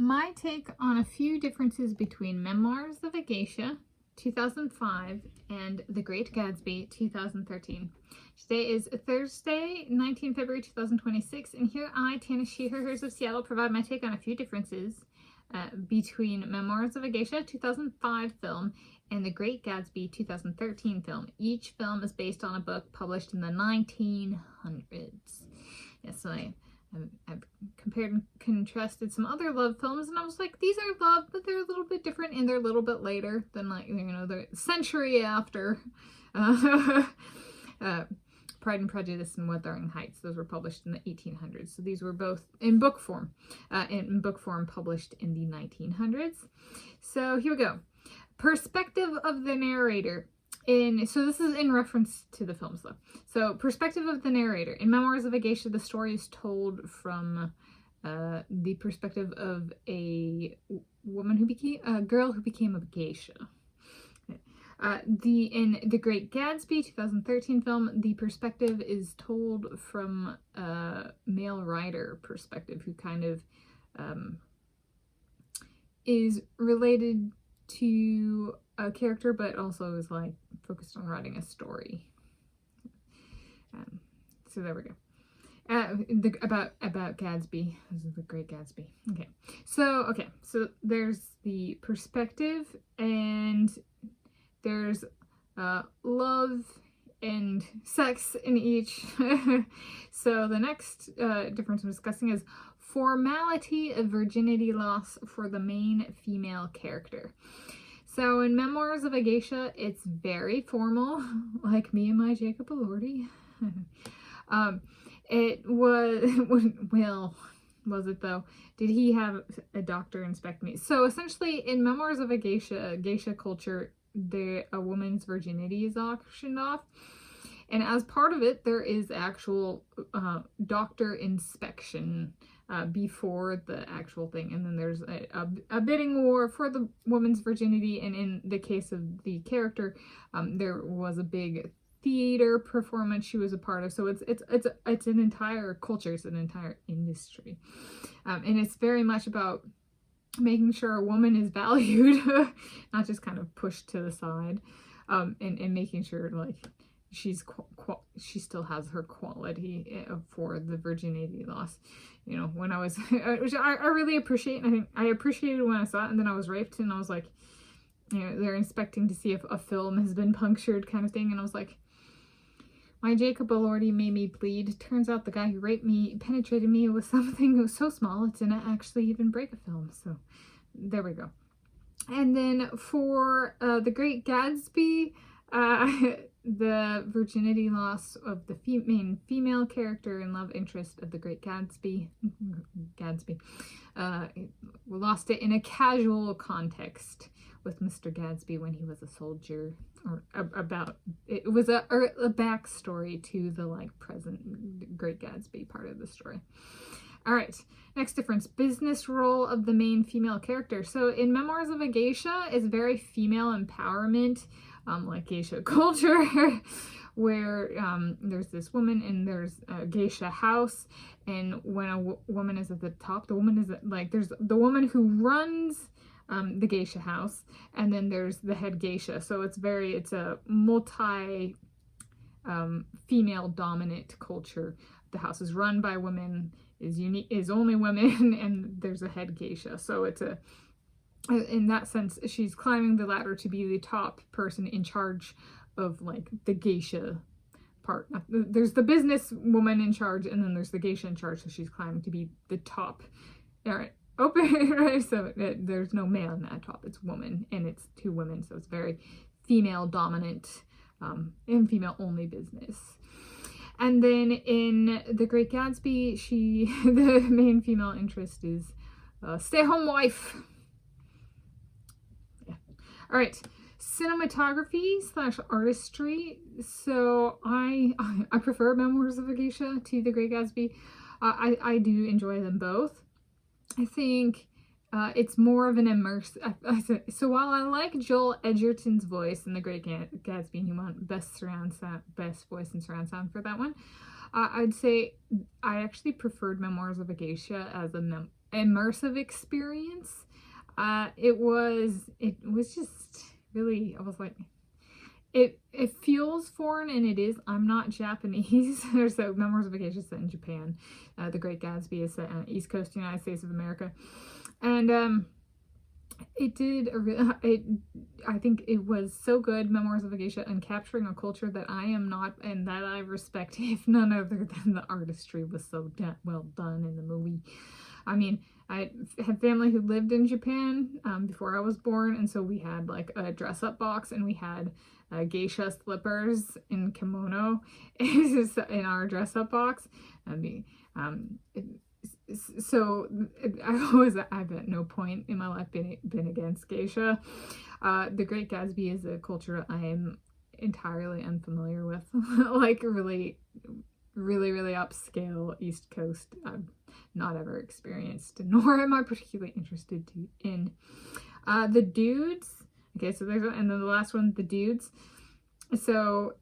My take on a few differences between Memoirs of a Geisha, 2005, and The Great Gatsby, 2013. Today is Thursday, 19 February 2026, and here I, Tanis Coralee of Seattle, provide my take on a few differences between Memoirs of a Geisha, 2005 film, and The Great Gatsby, 2013 film. Each film is based on a book published in the 1900s. Yes, so I've compared and contrasted some other love films, and I was like, these are love, but they're a little bit different, and they're a little bit later than, like, you know, the century after Pride and Prejudice and Wuthering Heights. Those were published in the 1800s. So these were both in book form, published in the 1900s. So here we go. Perspective of the narrator. So this is in reference to the films, though. So, perspective of the narrator. In Memoirs of a Geisha, the story is told from the perspective of a girl who became a geisha. In The Great Gatsby, 2013 film, the perspective is told from a male writer perspective who kind of is related to a character, but also is like focused on writing a story. So there we go. About Gatsby. This is The Great Gatsby. So there's the perspective, and there's love and sex in each. So the next difference I'm discussing is formality of virginity loss for the main female character. So in Memoirs of a Geisha, it's very formal, like me and my Jacob Elordi. It was, well, was it though? Did he have a doctor inspect me? So essentially, in Memoirs of a Geisha culture, a woman's virginity is auctioned off. And as part of it, there is actual doctor inspection before the actual thing. And then there's a bidding war for the woman's virginity. And in the case of the character, there was a big theater performance she was a part of. So it's an entire culture. It's an entire industry. And it's very much about making sure a woman is valued, not just kind of pushed to the side, and making sure, like, she still has her quality for the virginity loss. You know, when I was, which I really appreciate, and I think I appreciated when I saw it, and then I was raped, and I was like, you know, they're inspecting to see if a film has been punctured, kind of thing, and I was like, my Jacob Elordi made me bleed. Turns out the guy who raped me, penetrated me with something that was so small it didn't actually even break a film. So there we go. And then for The Great Gatsby, the virginity loss of the main female character and love interest of the Great Gatsby, lost it in a casual context with Mr. Gatsby when he was a soldier, or it was a backstory to the, like, present Great Gatsby part of the story. All right, next difference, business role of the main female character. So in Memoirs of a Geisha, it's very female empowerment, like geisha culture, where there's this woman and there's a geisha house, and when a woman is at the top, the woman is like, there's the woman who runs the geisha house, and then there's the head geisha. So it's a multi female dominant culture. The house is run by women, is only women, and there's a head geisha. So it's in that sense, she's climbing the ladder to be the top person in charge of, like, the geisha part. There's the business woman in charge, and then there's the geisha in charge, so she's climbing to be the top. All right, open, right? So there's no man at top, it's woman, and it's two women, so it's very female dominant and female only business. And then in The Great Gatsby, the main female interest is stay-home wife. Yeah. All right, cinematography / artistry. So I prefer Memoirs of a Geisha to The Great Gatsby. I do enjoy them both. I think it's more of an immersive. So while I like Joel Edgerton's voice in The Great Gatsby, and you want best voice and surround sound for that one, I'd say I actually preferred Memoirs of a Geisha as immersive experience. It was just really, I was like, it feels foreign, and it is. I'm not Japanese. So Memoirs of a Geisha is set in Japan. The Great Gatsby is set on the East Coast, United States of America. And it did I think it was so good, Memoirs of a Geisha, and capturing a culture that I am not, and that I respect, if none other than the artistry was so well done in the movie. I mean, I had family who lived in Japan before I was born, and so we had like a dress-up box, and we had geisha slippers in kimono in our dress-up box. I mean, so I've at no point in my life been against geisha. The Great Gatsby is a culture I am entirely unfamiliar with. Like really upscale East Coast. I've not ever experienced, nor am I particularly interested in. The dudes. Okay, so there's, and then the last one, the dudes. So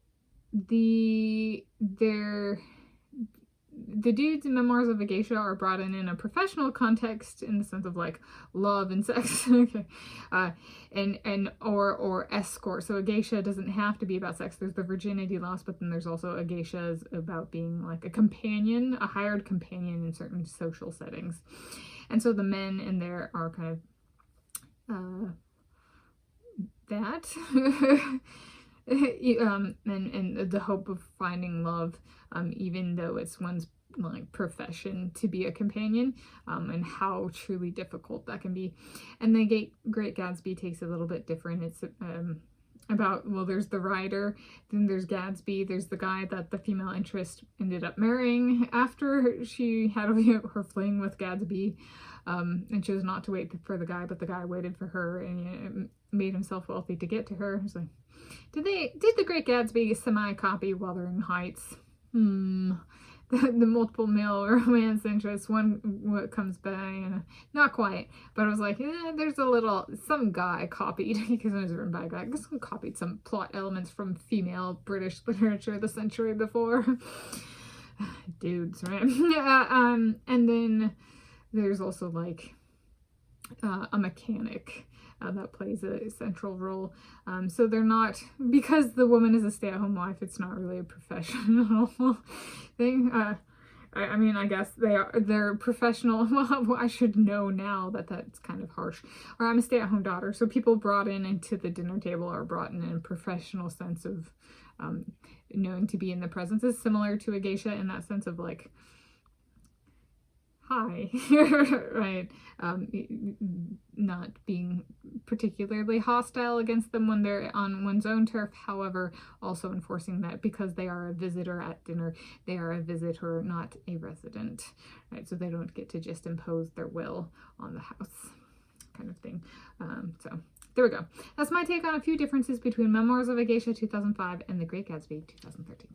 the dudes in Memoirs of a Geisha are brought in a professional context, in the sense of like love and sex. Okay. Or escort. So a geisha doesn't have to be about sex. There's the virginity loss, but then there's also a geisha is about being like a companion, a hired companion in certain social settings. And so the men in there are kind of that. And the hope of finding love, even though it's one's like profession to be a companion, and how truly difficult that can be. And the Great Gatsby takes it a little bit different. It's about, well, there's the writer, then there's Gatsby, there's the guy that the female interest ended up marrying after she had her fling with Gatsby, and chose not to wait for the guy, but the guy waited for her, and made himself wealthy to get to her. It's like, did the Great Gatsby semi-copy Wuthering Heights? The multiple male romance interests, what comes by, and not quite, but I was like, there's some guy copied, because it was written by a guy, someone copied some plot elements from female British literature the century before. Dudes, right? And then there's also like a mechanic that plays a central role. So they're not, because the woman is a stay-at-home wife, it's not really a professional thing. I mean, I guess they're professional. Well, I should know now that that's kind of harsh. Or I'm a stay-at-home daughter, so people brought into the dinner table are brought in a professional sense of knowing to be in the presence. Is similar to a geisha in that sense of like, hi, right? Not being particularly hostile against them when they're on one's own turf, however, also enforcing that because they are a visitor at dinner, they are a visitor, not a resident, right? So they don't get to just impose their will on the house, kind of thing. So there we go. That's my take on a few differences between Memoirs of a Geisha 2005 and The Great Gatsby 2013.